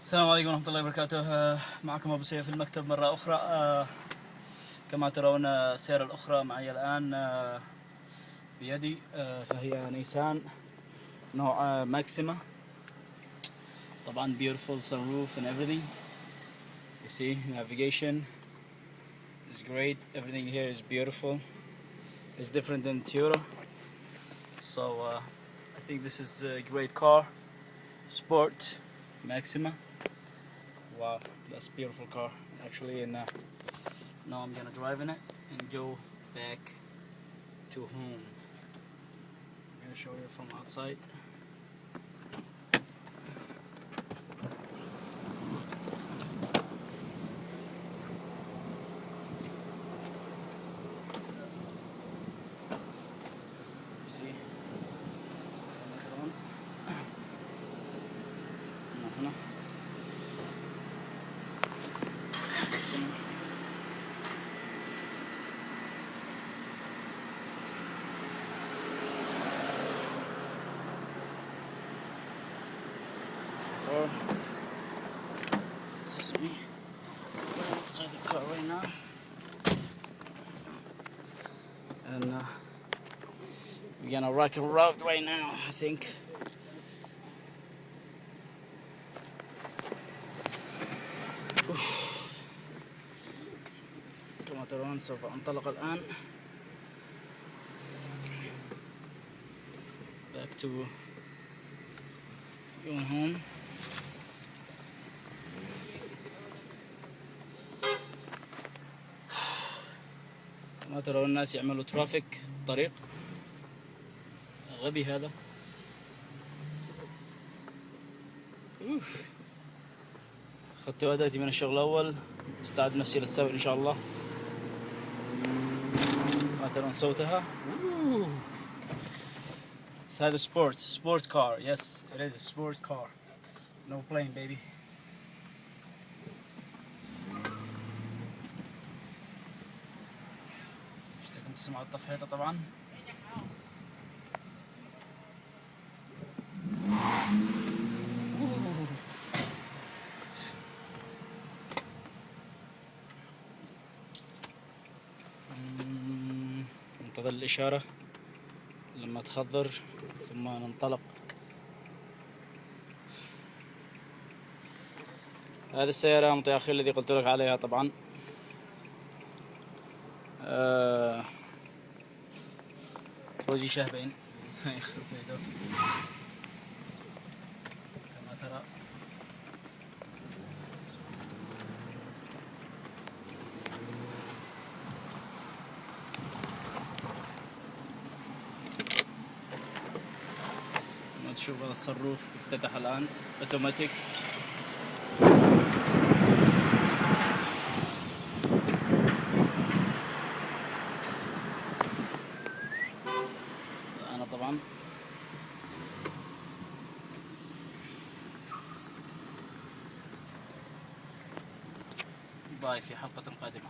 السلام عليكم ورحمة الله وبركاته. معكم أبو سيف في المكتب مرة أخرى. كما ترون السيارة الأخرى معي الآن بيدي، فهي نيسان نوع ماكسيما. طبعا beautiful sunroof and everything. You see navigation is great. Everything here is beautiful. It's different than Toyota. So I think this is a great car. Sport Maxima. Wow, that's a beautiful car actually, and now I'm gonna drive in it and go back to home. I'm gonna show you from outside. See? هنا this is me inside the car right now, and we're gonna rock and roll right now, I think. كما ترون سوف انطلق الآن back to going home. كما ترون الناس يعملوا ترافيك طريق غبي هذا. أخذت أداتي من الشغل الأول، استعد نفسي للسوق إن شاء الله. ما ترون صوتها. هذا sport car. Yes, it is a sport car. No plane, baby. كنت تسمعوا التفحيطة طبعا. ننتظر الإشارة لما تخضر ثم ننطلق. هذه السيارة مطياخي الذي قلت لك عليها طبعا. فوزي شهبين. كما ترى تشوف الصاروف يفتتح الآن اوتوماتيك. أنا طبعا باي في حلقة قادمة.